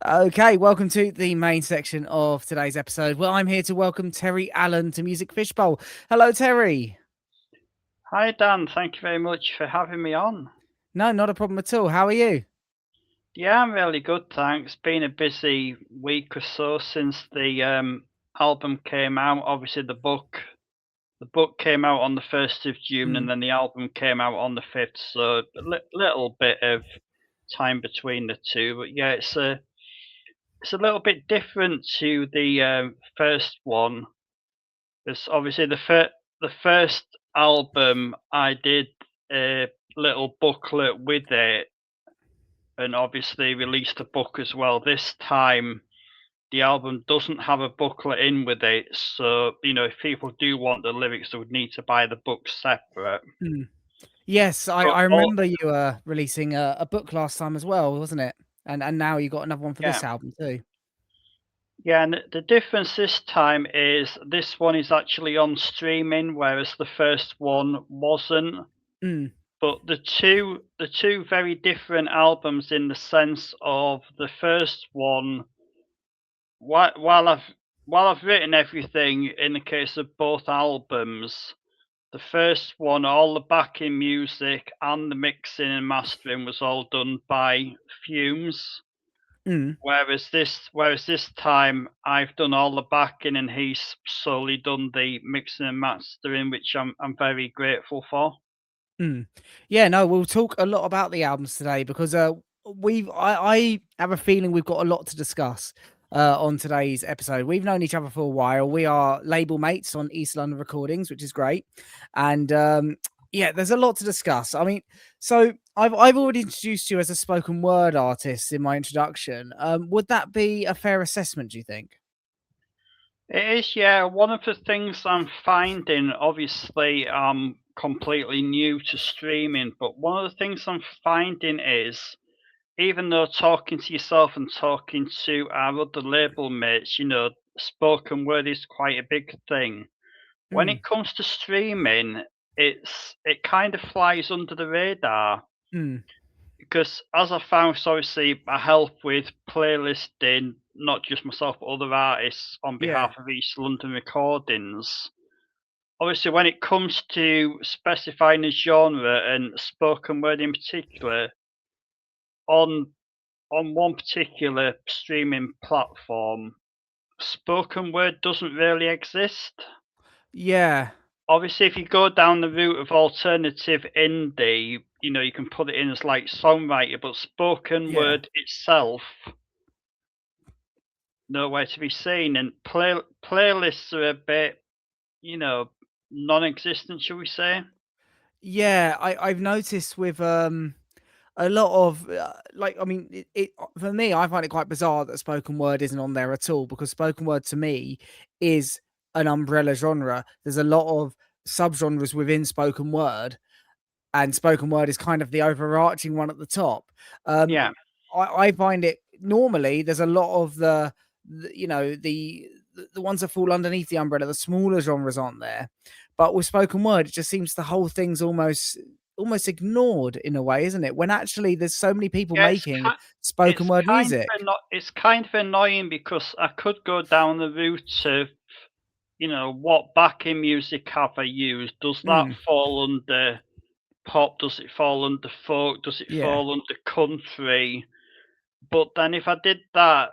Okay, welcome to the main section of today's episode. Well, I'm here to welcome Terry Allan to Music Fishbowl. Hello, Terry. Hi Dan, thank you very much for having me on. No, not a problem at all. How are you? Yeah, I'm really good, thanks. Been a busy week or so since the album came out. Obviously, the book came out on the 1st of June, and Mm, then the album came out on the 5th. So little bit of time between the two, but yeah, it's a little bit different to the first one. It's obviously the first album I did a little booklet with it and obviously released a book as well. This time, the album doesn't have a booklet in with it, so if people do want the lyrics, they would need to buy the book separate. mm. Yes, I, But I all, remember you releasing a book last time as well, wasn't it? And now you got another one for yeah, this album too. yeah, and the difference this time is this one is actually on streaming, whereas the first one wasn't. Mm, But the two very different albums in the sense of the first one. While I've written everything in the case of both albums, the first one, all the backing music and the mixing and mastering was all done by Fumes. mm. Whereas this time I've done all the backing and he's solely done the mixing and mastering, which I'm very grateful for. Mm. Yeah, no, we'll talk a lot about the albums today because I have a feeling we've got a lot to discuss on today's episode. We've known each other for a while. We are label mates on EastLondon Recordings, which is great. And yeah, there's a lot to discuss. I mean, so I've already introduced you as a spoken word artist in my introduction. Would that be a fair assessment, do you think? It is, yeah. One of the things I'm finding, obviously, I'm completely new to streaming, but one of the things I'm finding is even though talking to yourself and talking to our other label mates, spoken word is quite a big thing. When Mm, it comes to streaming, it kind of flies under the radar mm, because as I found, so obviously I help with playlisting not just myself but other artists on yeah. behalf of East London Recordings. Obviously, when it comes to specifying a genre and spoken word in particular, on on one particular streaming platform, spoken word doesn't really exist. Yeah. Obviously, if you go down the route of alternative indie, you can put it in as like songwriter, but spoken Yeah. word itself, nowhere to be seen. And playlists are a bit, you know, non-existent, shall we say? Yeah, I've noticed with a lot of like I mean it for me I find it quite bizarre that spoken word isn't on there at all because spoken word to me is an umbrella genre. There's a lot of subgenres within spoken word, and spoken word is kind of the overarching one at the top. Um, Yeah. I find it normally there's a lot of the ones that fall underneath the umbrella, the smaller genres aren't there, but with spoken word, it just seems the whole thing's almost ignored in a way, isn't it? When actually there's so many people Yeah, making spoken word music. it's kind of annoying because I could go down the route of, what backing music have I used? Does that Mm, fall under pop? Does it fall under folk? Does it yeah, fall under country? But then if I did that,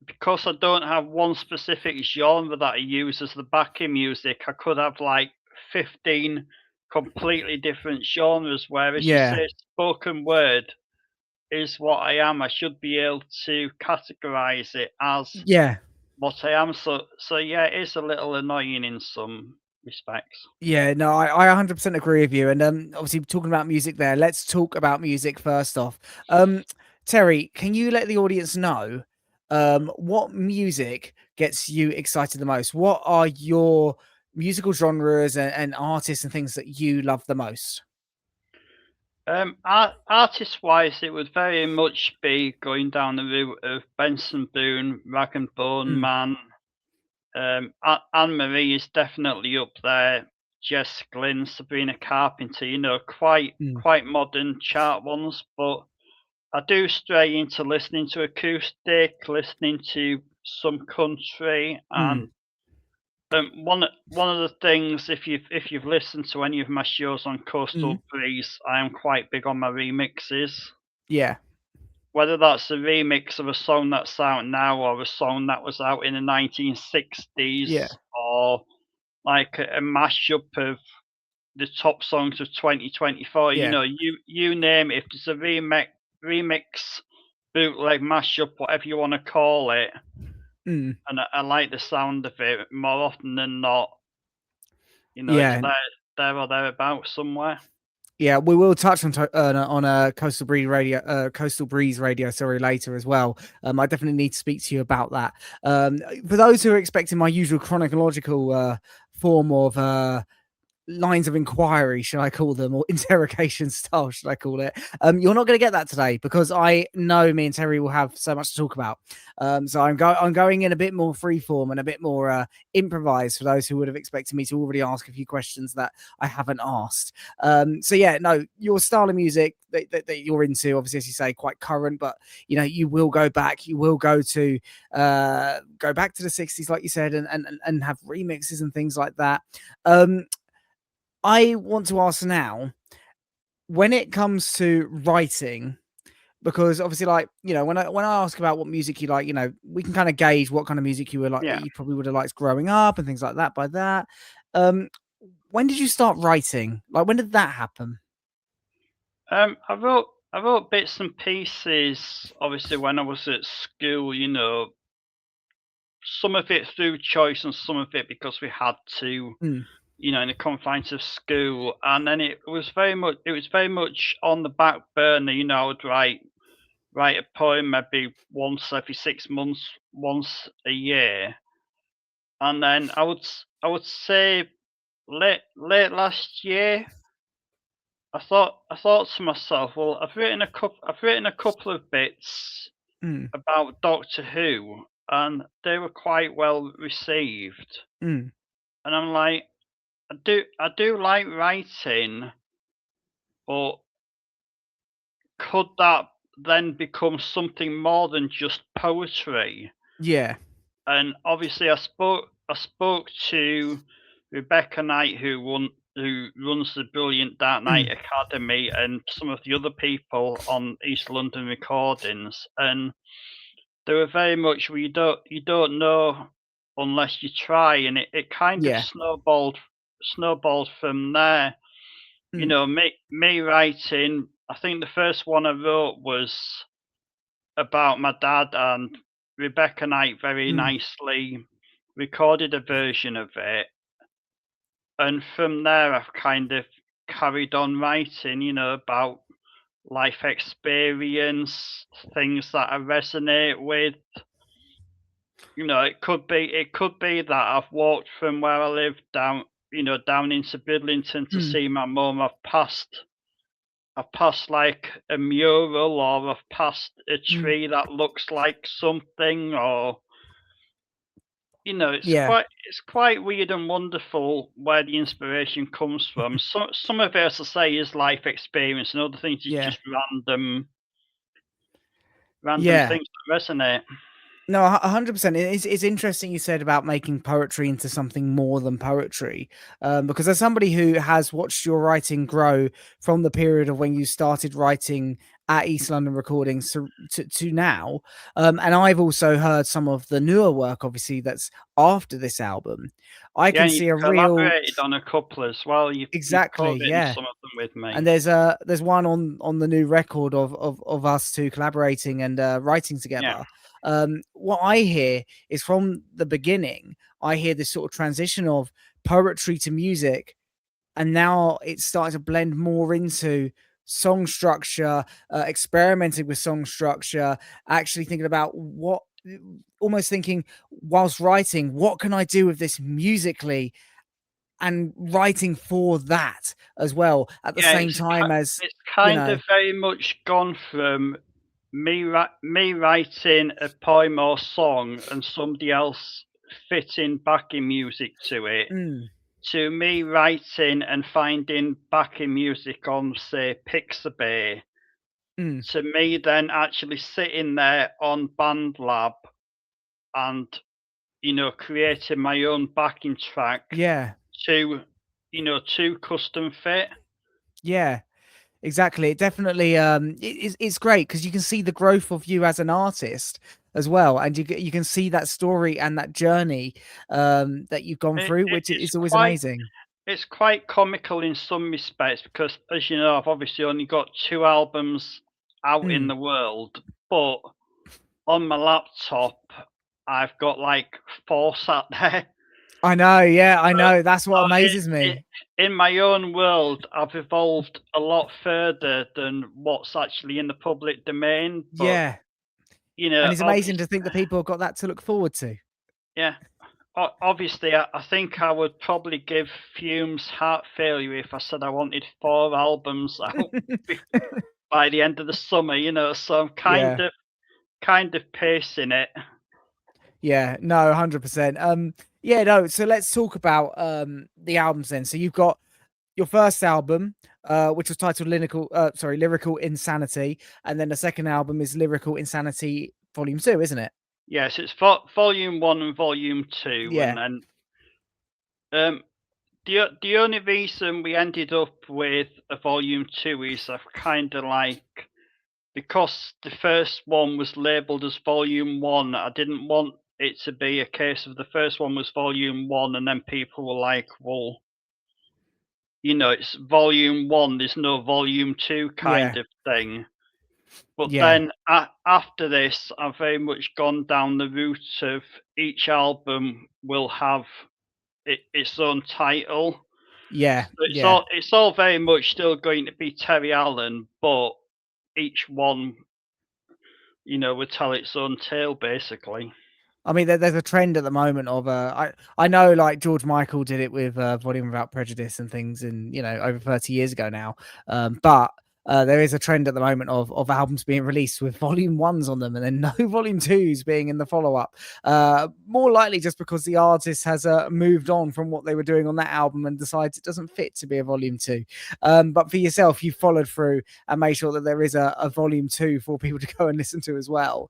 because I don't have one specific genre that I use as the backing music, I could have like 15 completely different genres. Whereas you yeah, say spoken word is what I am, I should be able to categorize it as yeah. what I am. So yeah, it is a little annoying in some respects. Yeah, no, I 100% agree with you. And obviously, talking about music there, let's talk about music first off. Terry, can you let the audience know what music gets you excited the most? What are your musical genres and artists and things that you love the most? Artist wise, it would very much be going down the route of Benson Boone, Rag and Bone Mm, Man. Anne Marie is definitely up there. Jess Glynn, Sabrina Carpenter, quite mm, quite modern chart ones. But I do stray into listening to acoustic, listening to some country, Mm, and one of the things, if you've listened to any of my shows on mm, Coastal Breeze, I am quite big on my remixes. yeah, Whether that's a remix of a song that's out now or a song that was out in the yeah, 1960s, or like a mashup of the top songs of 2024. yeah. You name it. If there's a remix, bootleg, mashup, whatever you want to call it, Mm, and I like the sound of it more often than not. It's yeah. there or thereabouts somewhere. Yeah, we will touch on Coastal Breeze Radio, sorry, later as well. I definitely need to speak to you about that. For those who are expecting my usual chronological form of lines of inquiry, should I call them, or interrogation style, should I call it? You're not going to get that today because I know me and Terry will have so much to talk about. So I'm going in a bit more freeform and a bit more improvised for those who would have expected me to already ask a few questions that I haven't asked. So yeah, no, your style of music that you're into, obviously, as you say, quite current, but you will go back, you will go back to the 60s, like you said, and have remixes and things like that. I want to ask now, when it comes to writing, because obviously, like, when I ask about what music you like, we can kind of gauge what kind of music you were like, Yeah. you probably would have liked growing up and things like that by that. Um, when did you start writing? Like, when did that happen? I wrote bits and pieces, obviously, when I was at school. Some of it through choice and some of it because we had to. Mm, In the confines of school, and then it was very much on the back burner. I would write a poem maybe once every 6 months, once a year, and then I would say late last year, I thought to myself, well, I've written a couple of bits mm, about Doctor Who, and they were quite well received, mm, and I'm like, I do like writing, but could that then become something more than just poetry? yeah. And obviously, I spoke to Rebecca Knight, who runs the Brilliant Dark Knight Mm, Academy, and some of the other people on East London Recordings, and they were very much, well, you don't know unless you try, and it kind of yeah. snowballed from there. Mm, Me writing, I think the first one I wrote was about my dad, and Rebecca Knight very mm, nicely recorded a version of it. And from there, I've kind of carried on writing, about life experience, things that I resonate with. It could be that I've walked from where I live down into Bidlington to mm, see my mum. I've passed like a mural, or I've passed a mm, tree that looks like something, or it's yeah. quite weird and wonderful where the inspiration comes from. Some of it, as I say, is life experience, and other things is Yeah. just random Yeah. things that resonate. No, 100%. It's interesting you said about making poetry into something more than poetry, because as somebody who has watched your writing grow from the period of when you started writing at East London Recordings to now, and I've also heard some of the newer work, obviously, that's after this album. I Yeah, can and you've see a real collaborated on a couple as well. You've exactly, co-written yeah. some of them with And me. there's one on the new record of us two collaborating and writing Yeah, together. What I hear is from the beginning, I hear this sort of transition of poetry to music, and now it's starting to blend more into song structure, experimenting with song structure, actually thinking about almost thinking whilst writing, what can I do with this musically, and writing for that as well at the yeah. same time as It's you kind know of very much gone from me writing a poem or song and somebody else fitting backing music to it, mm, to me writing and finding backing music on, say, Pixabay, Mm. to me then actually sitting there on BandLab and, creating my own backing track Yeah. to, to custom fit. Yeah. Exactly. It definitely it's great because you can see the growth of you as an artist as well, and you can see that story and that journey that you've gone It, through, it, which it's is always quite amazing. it's quite comical in some respects because, as you know, I've obviously only got 2 albums out in Mm. the world, but on my laptop, I've got, like, 4 sat there. I know, yeah, I So know. That's what so amazes it me. in my own world, I've evolved a lot further than what's actually in the public domain, but, Yeah, and it's amazing obvious to think that people have got that to look forward to. yeah. Obviously, I think I would probably give Fumes heart failure if I said I wanted 4 albums out be by the end of the summer, so I'm Yeah. kind of pacing it. Yeah, no, 100%. Yeah, no, so let's talk about the albums then. So you've got your first album, which was titled Lyrical Insanity, and then the second album is Lyrical Insanity Volume 2, isn't it? Yes, it's volume 1 and volume 2, and Yeah. then, um, the only reason we ended up with a volume 2 is I've kinda like because the first one was labeled as volume 1, I didn't want it to be a case of the first one was volume 1 and then people were like, "Well, it's volume 1, there's no volume 2," kind Yeah. of thing. But Yeah. then after this, I've very much gone down the route of each album will have its own title. Yeah. So Yeah. it's all very much still going to be Terry Allan, but each one, would tell its own tale basically. I mean, there's a trend at the moment of I know like George Michael did it with Volume Without Prejudice and things, and over 30 years ago now. But there is a trend at the moment of albums being released with volume ones on them, and then no volume twos being in the follow up. More likely just because the artist has moved on from what they were doing on that album and decides it doesn't fit to be a volume two. But for yourself, you followed through and made sure that there is a volume two for people to go and listen to as well.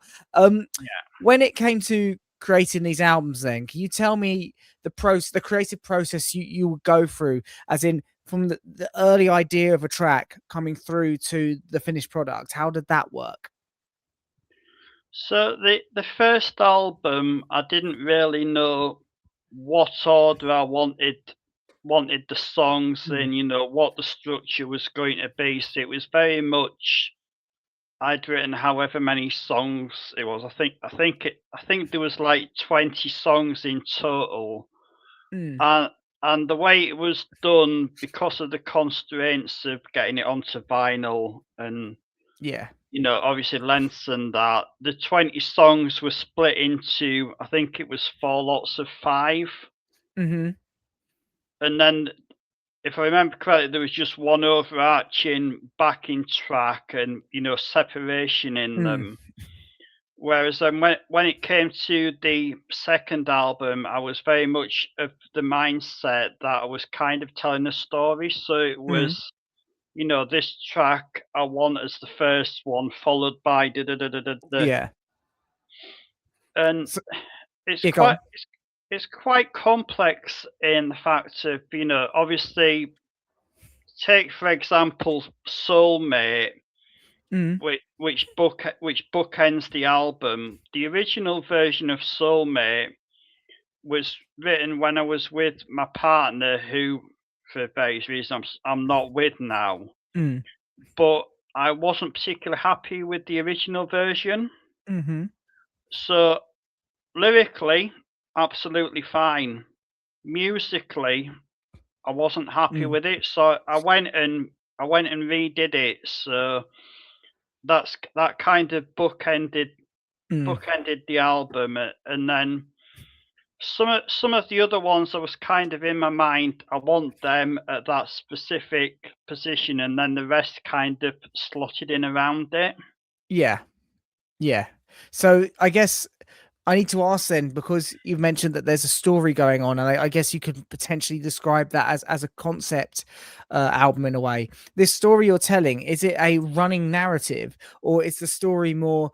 When it came to creating these albums then, can you tell me the creative process you would go through, as in from the early idea of a track coming through to the finished product? How did that work? So the first album, I didn't really know what order I wanted the songs Mm, in, what the structure was going to be. So it was very much I'd written however many songs it was. I think there was like 20 songs in total. mm, And and the way it was done because of the constraints of getting it onto vinyl and yeah. obviously lengths and that. The 20 songs were split into, I think it was 4 lots of 5. Mhm. And then, if I remember correctly, there was just one overarching backing track and, separation in Mm, them. Whereas then when it came to the second album, I was very much of the mindset that I was kind of telling a story. So it mm, was, this track I want as the first one, followed by da da da da da da. yeah. And So it's yeah, go quite on. it's quite complex in the fact of, obviously take for example Soulmate, Mm, which bookends the album. The original version of Soulmate was written when I was with my partner, who for various reasons I'm not with now. mm, But I wasn't particularly happy with the original version. mhm, So lyrically, absolutely fine. Musically, I wasn't happy mm, with it, so I went and redid it. So that kind of mm. bookended the album, and then some of the other ones I was kind of in my mind. I want them at that specific position, and then the rest kind of slotted in around it. Yeah. Yeah. So I guess I need to ask then, because you've mentioned that there's a story going on, and I guess you could potentially describe that as a concept album in a way. This story you're telling, is it a running narrative, or is the story more,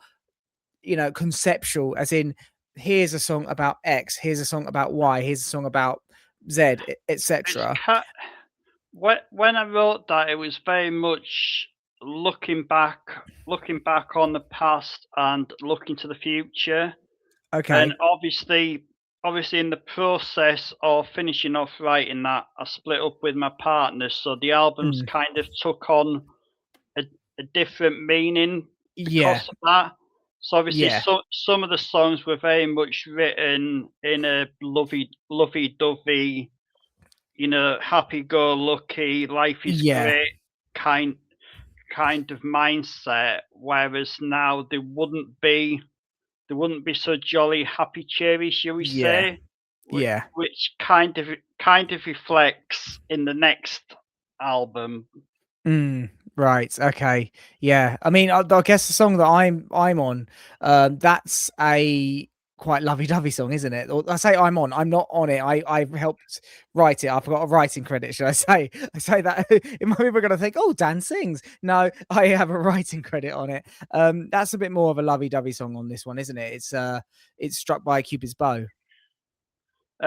conceptual, as in here's a song about X, here's a song about Y, here's a song about Z, It's etc. ca when I wrote that, it was very much looking back on the past and looking to the future. And Okay. obviously in the process of finishing off writing that, I split up with my partner, so the albums Mm. kind of took on a, a different meaning Yeah. because of that. So obviously, Yeah. some of the songs were very much written in a lovey-dovey, happy-go-lucky, life is Yeah. great kind kind of mindset. Whereas now they wouldn't be so jolly, happy, cheery, shall we Yeah. say? Yeah. Which kind of reflects in the next album. Mm, right. Okay. Yeah. I mean, I guess the song that I'm on, that's a quite lovey-dovey song, isn't it? Or I say I'm on. I'm not on it. I've helped write it. I've got a writing credit, should I say? I say that people are gonna think, oh, Dan sings. No, I have a writing credit on it. That's a bit more of a lovey-dovey song on this one, isn't it? It's struck by Cupid's bow.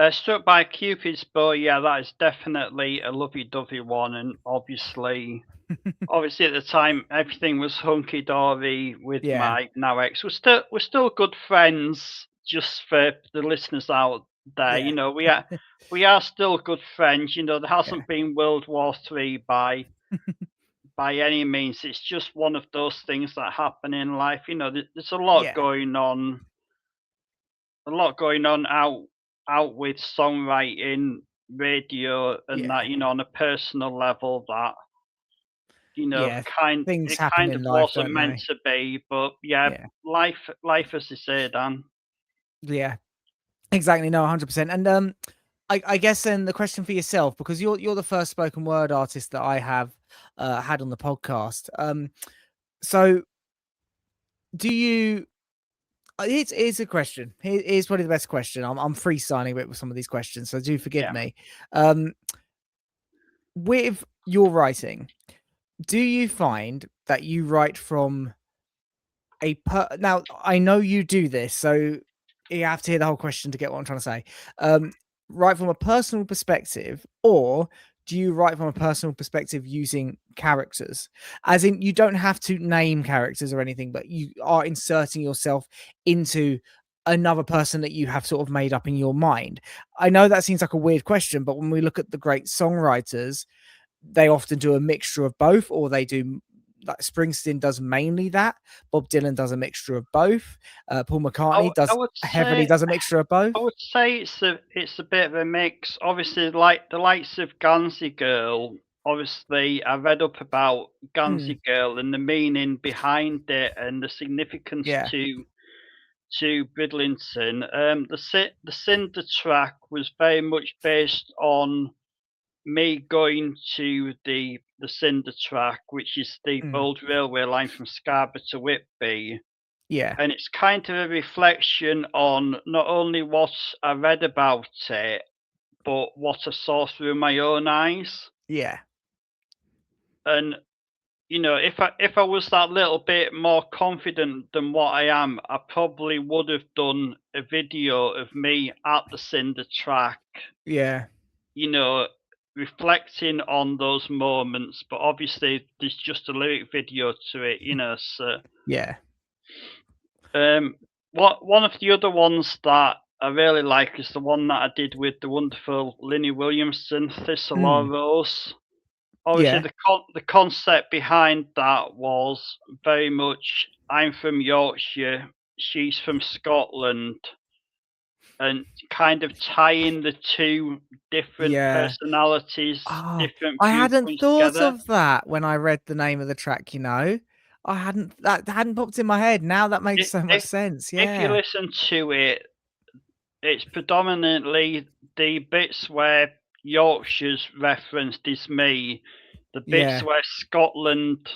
Struck by Cupid's bow, yeah, that is definitely a lovey-dovey one, and obviously at the time everything was hunky dory with Yeah. my now ex. We're still good friends. Just for the listeners out there, Yeah. we are still good friends. There Yeah. hasn't been World War III by any means. It's just one of those things that happen in life. There's Yeah. a lot going on out with songwriting, radio, and that. Yeah. On a personal level, that Yeah. Things it happen kind in of life, wasn't don't meant they? to be. But yeah, Yeah. life as they say, Dan. Yeah. Exactly. No, 100%. And I guess then the question for yourself, because you're the first spoken word artist that I have had on the podcast. So do you? Here's a question. Here's probably the best question. I'm freestyling a bit with some of these questions, so do forgive Yeah. me. Um, with your writing, do you find that you write from now I know you do this, so you have to hear the whole question to get what I'm trying to say. Um, write from a personal perspective, or do you write from a personal perspective using characters? As in, you don't have to name characters or anything, but you are inserting yourself into another person that you have sort of made up in your mind. I know that seems like a weird question, but when we look at the great songwriters, they often do a mixture of both, or they do, like Springsteen does mainly that. Bob Dylan does a mixture of both. Paul I, McCartney w- I does would heavily say does a mixture of both. I would say it's a bit of a mix. Obviously, like the likes of Gansey Girl. Obviously, I read up about Mm, Gansey Girl and the meaning behind it and the significance yeah, to Bridlington. The Cinder track was very much based on me going to the Cinder track, which is the mm, old railway line from Scarborough to Whitby. yeah, And it's kind of a reflection on not only what I read about it, but what I saw through my own eyes. yeah, And if I was that little bit more confident than what I am, I probably would have done a video of me at the Cinder track, yeah, you know, reflecting on those moments. But obviously, there's just a lyric video to it. So yeah. Um, one of the other ones that I really like is the one that I did with the wonderful Linny Williamson, Thistle or Mm, Rose. Obviously, yeah, the concept behind that was very much I'm from Yorkshire, she's from Scotland, and kind of tying the two different yeah. personalities, Oh, different I hadn't viewpoints thought together. of that when I read the name of the track. I hadn't that hadn't popped in my head. Now that makes If, so much if sense. if you Yeah, listen to it, it's predominantly the bits where Yorkshire's referenced is me, the bits yeah, where Scotland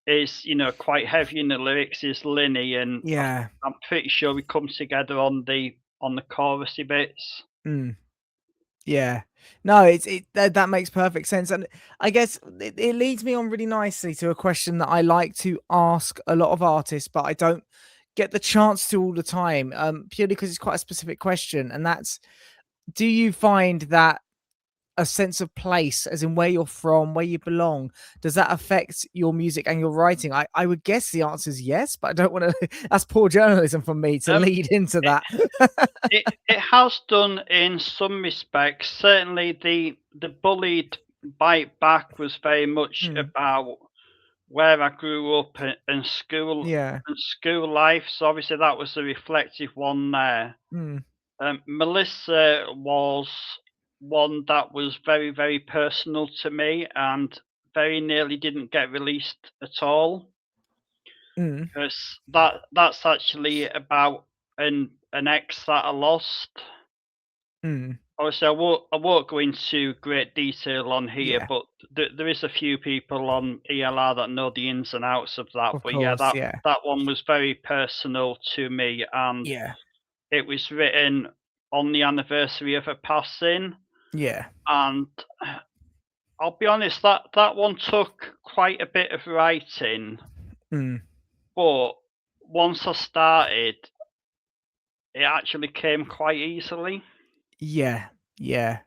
is, quite heavy in the lyrics is Linny, and Yeah. I'm pretty sure we come together on the chorusy bits. Mm. Yeah. No, that makes perfect sense, and I guess it leads me on really nicely to a question that I like to ask a lot of artists, but I don't get the chance to all the time, purely because it's quite a specific question, and that's, do you find that a sense of place, as in where you're from, where you belong, does that affect your music and your writing? I would guess the answer is yes, but I don't want to. That's poor journalism from me to Um, lead into it that. it has done in some respects. Certainly, the bullied bite back was very much Mm, about where I grew up and yeah. school life. So obviously that was a reflective one there. Mm, Melissa was one that was very, very personal to me and very nearly didn't get released at all, mm, because that's actually about an ex that I lost. mm, Obviously, I won't go into great detail on here, yeah. but there is a few people on ELR that know the ins and outs of that. Of But yeah, course. that Yeah. that one was very personal to me, and Yeah. it was written on the anniversary of her passing. Yeah. And I'll be honest, that one took quite a bit of writing, Mm, but once I started, it actually came quite easily. yeah. Yeah.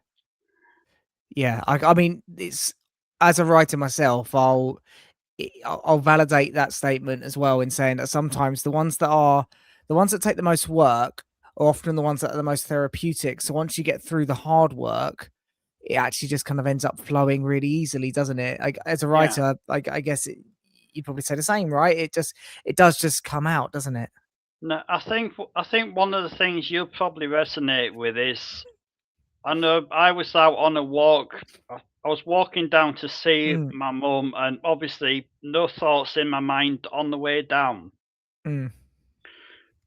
Yeah. I mean, it's, as a writer myself, I'll validate that statement as well in saying that sometimes the ones that take the most work are often the ones that are the most therapeutic. So once you get through the hard work, it actually just kind of ends up flowing really easily, doesn't it? Like, as a Yeah. writer, I guess you'd probably say the same, right? It does just come out, doesn't it? No, I think one of the things you'll probably resonate with is, I know I was out on a walk. I was walking down to see Mm, my mum, and obviously no thoughts in my mind on the way down. mm,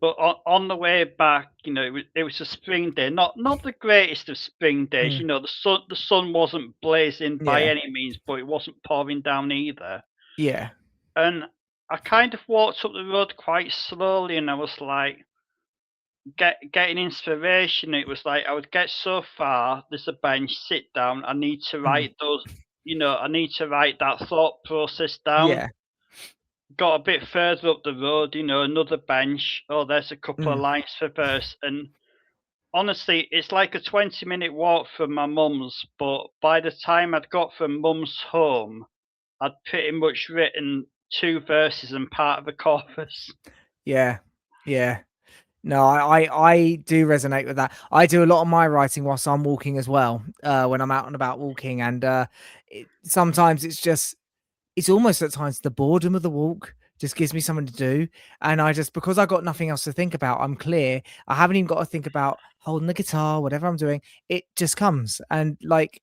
But on the way back, it was a spring day, not the greatest of spring days. mm, The sun wasn't blazing by yeah, any means, but it wasn't pouring down either. yeah, And I kind of walked up the road quite slowly, and I was like, getting inspiration. It was like I would get so far. There's a bench. Sit down. I need to mm, write those. I need to write that thought process down. yeah, Got a bit further up the road. Another bench. Oh, there's a couple of mm, lines for verse. And honestly, it's like a 20-minute walk from my mum's. But by the time I'd got from mum's home, I'd pretty much written two verses and part of a chorus. yeah, yeah. No, I do resonate with that. I do a lot of my writing whilst I'm walking as well, when I'm out and about walking, and sometimes it's almost at times the boredom of the walk just gives me something to do, and I just, because I got nothing else to think about, I'm clear. I haven't even got to think about holding the guitar, whatever I'm doing. It just comes, and like,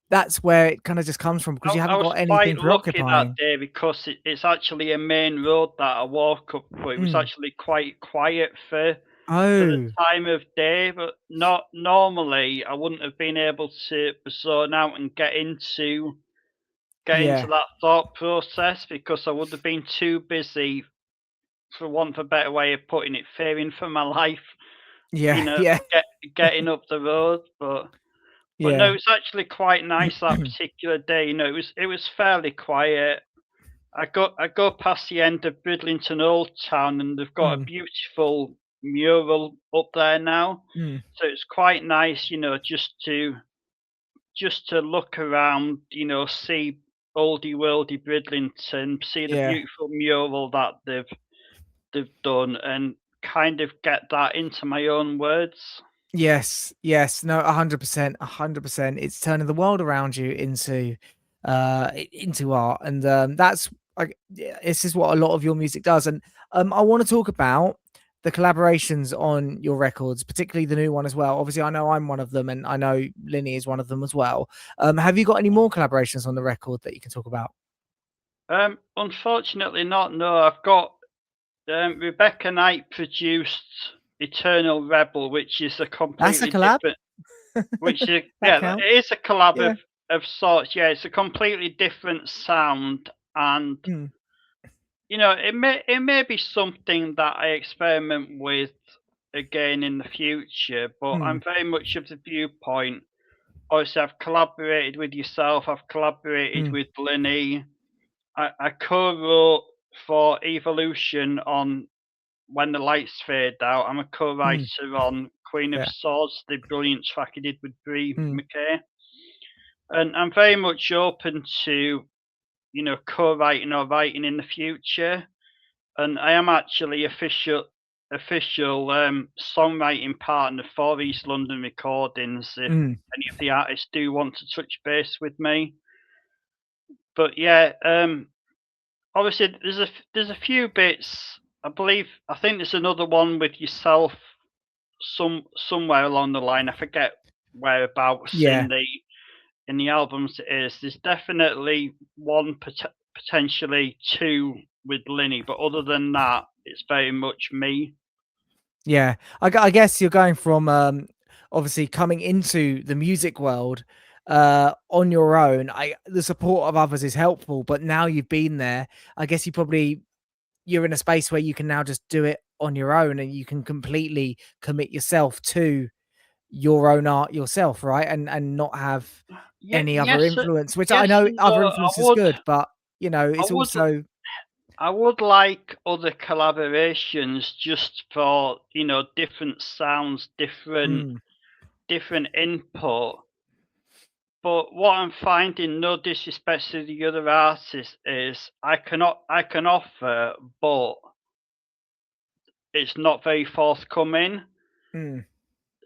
that's where it kind of just comes from because you I haven't was got quite anything lucky that preoccupying. day because it's actually a main road that I walk up, but it was Mm. actually quite quiet for the Oh, time of day. But not normally, I wouldn't have been able to zone out and get into yeah, that thought process because I would have been too busy, for want of a better way of putting it, fearing for my life. You yeah, know, yeah, get, getting up the road, but no, yeah. it's actually quite nice that particular day. It was fairly quiet. I go past the end of Bridlington Old Town, and they've got a Mm, beautiful mural up there now. mm, So it's quite nice, just to look around, see oldie worldy Bridlington, see the yeah. beautiful mural that they've done, and kind of get that into my own words. Yes, yes, no, 100%, 100%. It's turning the world around you into art, and that's like, yeah, this is what a lot of your music does. And I want to talk about the collaborations on your records, particularly the new one as well. Obviously, I know I'm one of them, and I know Linny is one of them as well. Have you got any more collaborations on the record that you can talk about? Unfortunately not. No, I've got Rebecca Knight produced Eternal Rebel, which is a That's a completely collab. different. Which is, That yeah, counts. it is a collab Yeah. of sorts. Yeah, it's a completely different sound, and Mm, it may be something that I experiment with again in the future, but Mm, I'm very much of the viewpoint. Obviously, I've collaborated with yourself. I've collaborated mm, with Linny. I co-wrote for Evolution on When the Lights Fade Out. I'm a mm, co-writer on Queen of yeah. Swords, the brilliant track I did with Bree Mm, McKay. And I'm very much open to, co-writing or writing in the future. And I am actually official songwriting partner for East London Recordings if mm, any of the artists do want to touch base with me. But yeah, obviously there's a few bits. I think there's another one with yourself somewhere along the line. I forget whereabouts yeah. in the albums it is. There's definitely one potentially two with Linny, but other than that, it's very much me. Yeah, I guess you're going from obviously coming into the music world on your own. The support of others is helpful, but now you've been there, I guess you're in a space where you can now just do it on your own and you can completely commit yourself to your own art yourself, right? And not have Yeah, any other yes, influence, which I yes know and no. other influence is good, but I it's would, also I would like other collaborations just for different sounds, mm, different input. But what I'm finding, no disrespect to the other artists, is I can offer, but it's not very forthcoming. mm,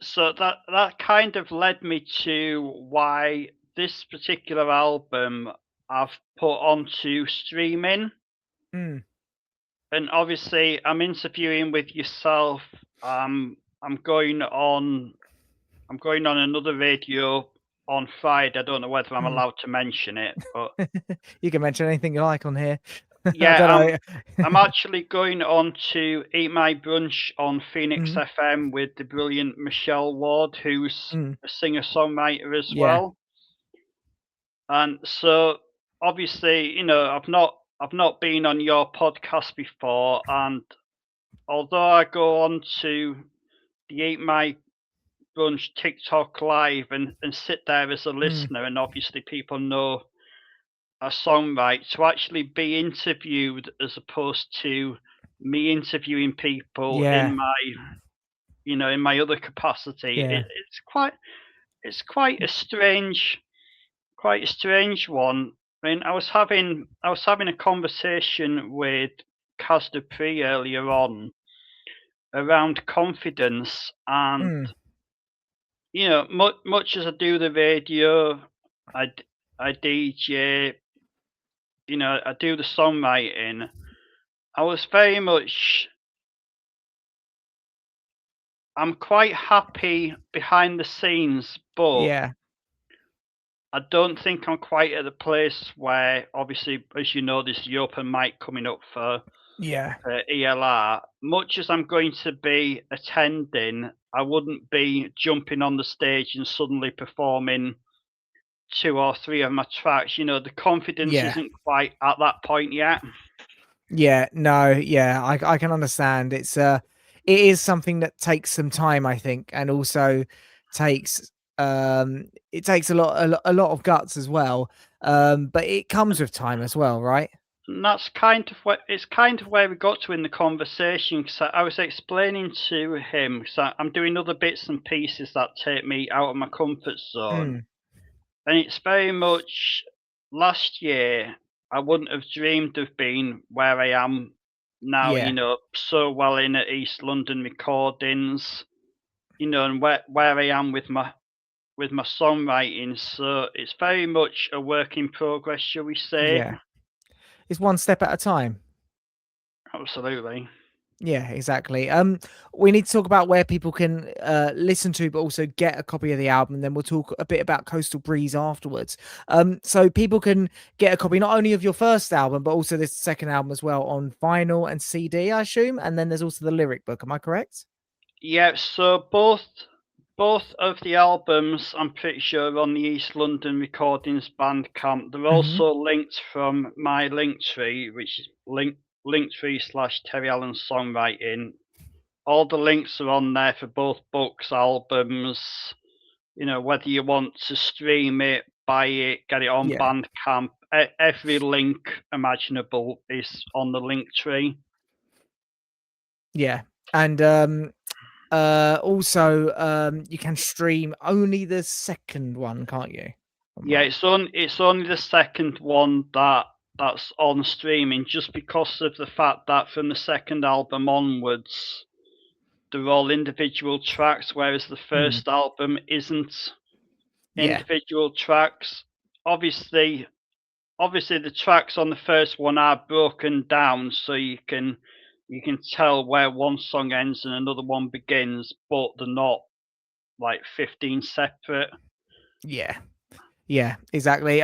So that kind of led me to why this particular album I've put onto streaming. mm, And obviously, I'm interviewing with yourself. I'm going on. I'm going on another radio on Friday. I don't know whether I'm mm. allowed to mention it, but You can mention anything you like on here. I yeah, don't know. I'm actually going on to eat my brunch on Phoenix Mm, FM with the brilliant Michelle Ward, who's mm, a singer songwriter as yeah. well. And so obviously, I've not been on your podcast before, and although I go on to the Eat My Brunch TikTok live and sit there as a Mm, listener, and obviously people know a songwriter, to actually be interviewed as opposed to me interviewing people yeah. in my other capacity, Yeah. it's quite a strange one. I mean, I was having a conversation with Kaz Dupree earlier on around confidence, and Mm, much as I do the radio, I I DJ, I do the songwriting. I was very much I'm quite happy behind the scenes, but yeah. I don't think I'm quite at the place where, obviously, as you know, there's the open mic coming up for Yeah. ELR. Much as I'm going to be attending, I wouldn't be jumping on the stage and suddenly performing two or three of my tracks. The confidence Yeah. isn't quite at that point yet. Yeah. No, yeah. I can understand. It is something that takes some time, I think, and also takes it takes a lot of guts as well. But it comes with time as well, right? And that's kind of where it's kind of where we got to in the conversation. Because I was explaining to him, because I'm doing other bits and pieces that take me out of my comfort zone, Mm, and it's very much last year. I wouldn't have dreamed of being where I am now. yeah. So well in at East London Recordings. And where I am with my songwriting. So it's very much a work in progress, shall we say? Yeah. It's one step at a time. Absolutely. Yeah, exactly. We need to talk about where people can listen to, but also get a copy of the album, and then we'll talk a bit about Coastal Breeze afterwards. So people can get a copy not only of your first album, but also this second album as well on vinyl and CD, I assume. And then there's also the lyric book. Am I correct? Yeah, so both of the albums, I'm pretty sure, are on the East London Recordings Bandcamp. They're Hmm. also linked from my link tree, which is linktree/Terry Allan Songwriting. All the links are on there for both books, albums. You know, whether you want to stream it, buy it, get it on Yeah. Bandcamp, every link imaginable is on the link tree. Yeah. And also you can stream only the second one, can't you? Yeah, Right. it's only the second one that's on streaming, just because of the fact that from the second album onwards, they're all individual tracks, whereas the first album isn't Yeah. individual tracks. Obviously, the tracks on the first one are broken down, so you can tell where one song ends and another one begins, but they're not like 15 separate. Yeah. Yeah, exactly.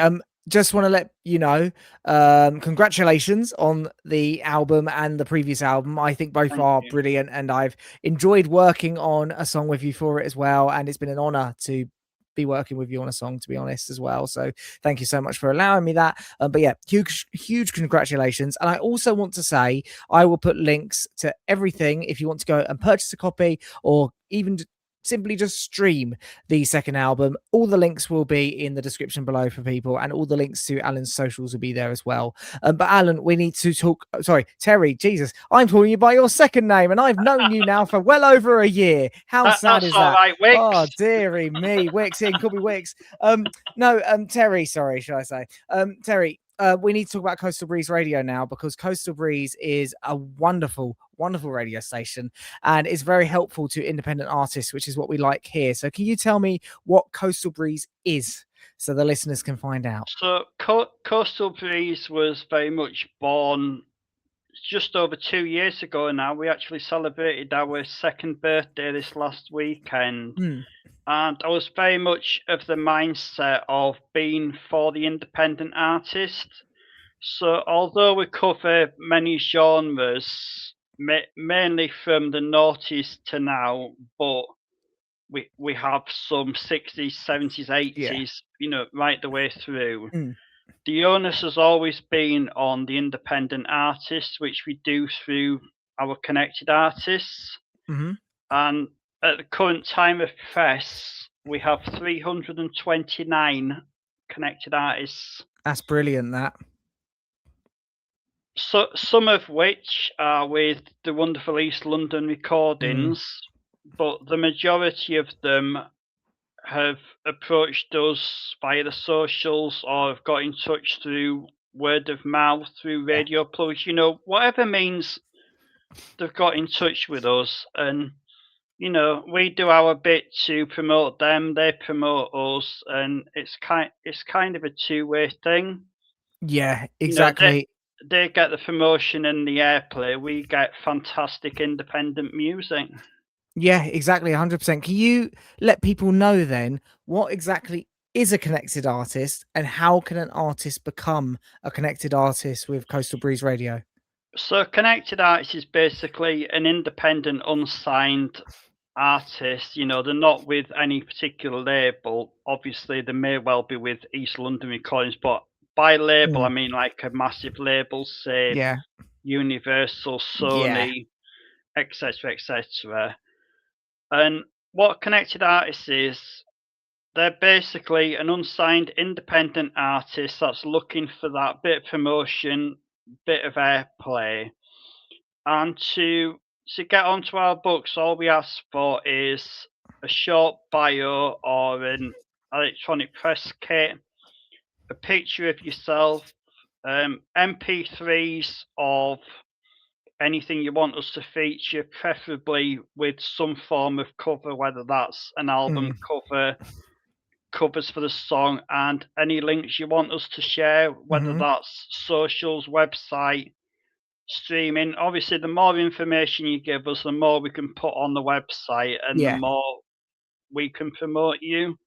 Just want to let you know, congratulations on the album and the previous album. I think both Thank are you. brilliant, and I've enjoyed working on a song with you for it as well. And it's been an honor to be working with you on a song, to be honest, as well. So thank you so much for allowing me that. But yeah, huge congratulations. And I also want to say I will put links to everything if you want to go and purchase a copy, or even simply just stream the second album. All the links will be in the description below for people, and all the links to Alan's socials will be there as well. But Alan, we need to talk. Sorry, Terry. Jesus, I'm calling you by your second name, and I've known you now for well over a year. How sad That's is all that? right, Wix. Oh, dearie me, Wix. It could be Wix. No, Terry. Sorry, should I say? Terry. We need to talk about Coastal Breeze Radio now, because Coastal Breeze is a wonderful radio station, and is very helpful to independent artists, which is what we like here. So can you tell me what Coastal Breeze is, so the listeners can find out? So Coastal Breeze was very much born just over 2 years ago now. We actually celebrated our second birthday this last weekend. And I was very much of the mindset of being for the independent artist. So although we cover many genres, mainly from the noughties to now, but we have some 60s, 70s, Yeah. 80s, you know, right the way through. The onus has always been on the independent artists, which we do through our connected artists. And at the current time of press, we have 329 connected artists. That's brilliant, that. So some of which are with the wonderful EastLondon Recordings, but the majority of them have approached us via the socials, or have got in touch through word of mouth, through radio plugs, you know, whatever means they've got in touch with us. And you know, we do our bit to promote them, they promote us, and it's kind of a two-way thing. Yeah, You know, exactly. they get the promotion and the airplay, we get fantastic independent music. Yeah, exactly, 100%. Can you let people know then what exactly is a connected artist, and how can an artist become a connected artist with Coastal Breeze Radio? So connected artist is basically an independent, unsigned artist. You know, they're not with any particular label. Obviously, they may well be with EastLondon Recordings, but by label, I mean like a massive label, say Yeah. Universal, Yeah. Sony, etc., etc. And what connected artist is, they're basically an unsigned independent artist that's looking for that bit of promotion, bit of airplay. And to get onto our books, all we ask for is a short bio or an electronic press kit, a picture of yourself, MP3s of anything you want us to feature, preferably with some form of cover, whether that's an album cover, covers for the song, and any links you want us to share, whether that's socials, website, streaming. Obviously, the more information you give us, the more we can put on the website, and the Yeah. more we can promote you.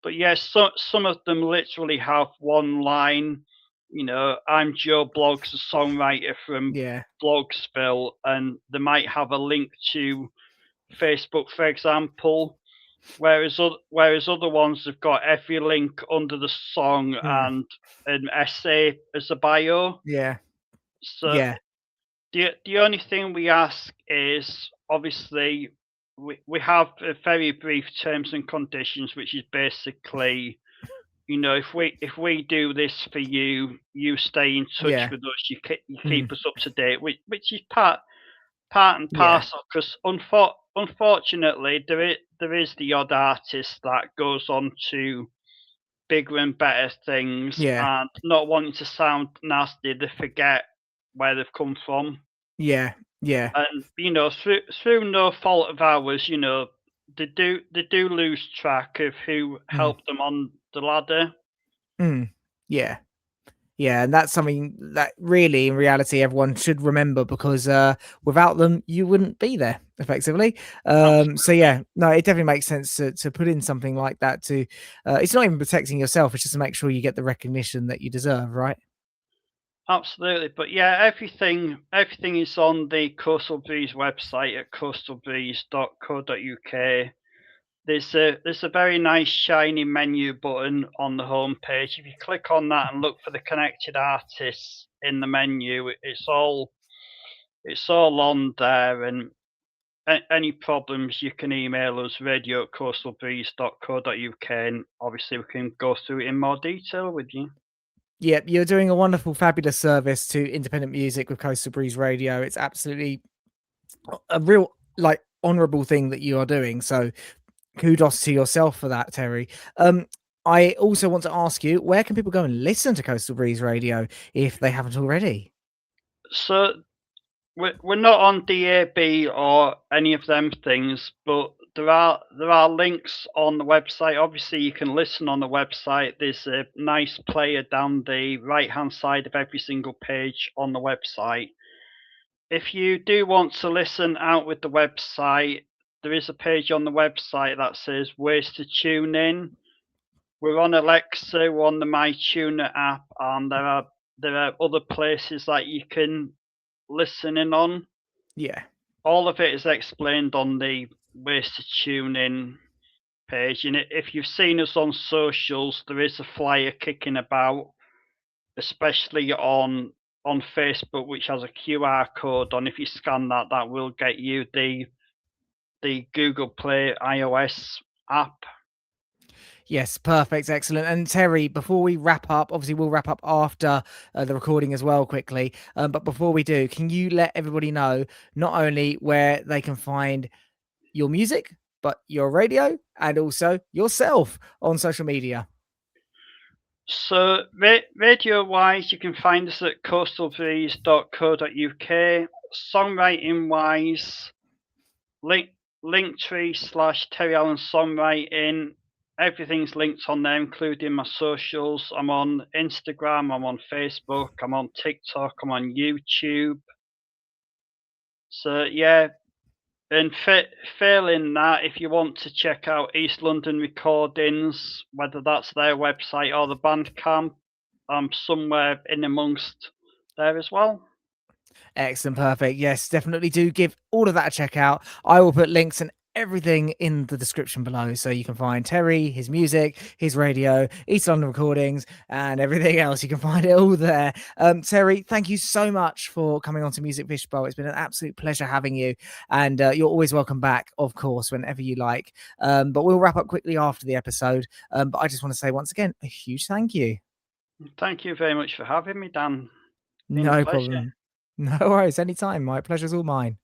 But yes, so, some of them literally have one line. You know, I'm Joe Bloggs, a songwriter from Yeah. Blogspell, and they might have a link to Facebook, for example. Whereas other ones have got every link under the song and an essay as a bio. Yeah. So Yeah. The only thing we ask is obviously we have a very brief terms and conditions, which is basically, you know, if we do this for you, you stay in touch Yeah. with us, you Mm. keep us up to date, which is part and Yeah. parcel. Because unfortunately, there is the odd artist that goes on to bigger and better things, Yeah. and not wanting to sound nasty, they forget where they've come from. Yeah. Yeah. And you know, through no fault of ours, you know, they do lose track of who Mm. helped them on the ladder. Mm. Yeah. Yeah, and that's something that really, in reality, everyone should remember because without them, you wouldn't be there effectively. So Absolutely, yeah, no, it definitely makes sense to put in something like that. To it's not even protecting yourself; it's just to make sure you get the recognition that you deserve, right? absolutely. But yeah, everything is on the Coastal Breeze website at coastalbreeze.co.uk. There's a very nice shiny menu button on the homepage. If you click on that and look for the connected artists in the menu, it's all on there. And any problems, you can email us radio@coastalbreeze.co.uk, and obviously we can go through it in more detail with you. Yep, you're doing a wonderful, fabulous service to independent music with Coastal Breeze Radio. It's absolutely a real honorable thing that you are doing. So kudos to yourself for that, Terry. I also want to ask you, where can people go and listen to Coastal Breeze Radio if they haven't already? So we're not on DAB or any of them things, but there are links on the website. Obviously, you can listen on the website. There's a nice player down the right hand side of every single page on the website. If you do want to listen out with the website, there is a page on the website that says ways to tune in. We're on Alexa, we're on the MyTuner app, and there are other places that you can listen in on. Yeah. All of it is explained on the ways to tune in page. And if you've seen us on socials, there is a flyer kicking about, especially on Facebook, which has a QR code on. If you scan that, that will get you the Google Play iOS app. Yes, perfect, excellent. And Terry, before we wrap up, obviously we'll wrap up after the recording as well, quickly. But before we do, can you let everybody know not only where they can find your music, but your radio and also yourself on social media? So radio wise, you can find us at coastalbreeze.co.uk. Songwriting wise, link linktree/Terry Allan Songwriting. Everything's linked on there, including my socials. I'm on Instagram, I'm on Facebook, I'm on TikTok, I'm on YouTube. So yeah, and failing that, if you want to check out EastLondon Recordings, whether that's their website or the Bandcamp, I'm somewhere in amongst there as well. Excellent, perfect. Yes, definitely do give all of that a check out. I will put links and everything in the description below so you can find Terry, his music, his radio, East London Recordings, and everything else. You can find it all there. Terry, thank you so much for coming on to Music Fishbowl. It's been an absolute pleasure having you, and you're always welcome back, of course, whenever you like. But we'll wrap up quickly after the episode. But I just want to say once again a huge thank you. Thank you very much for having me, Dan. Been a No pleasure. problem. No worries. Anytime. My pleasure's all mine.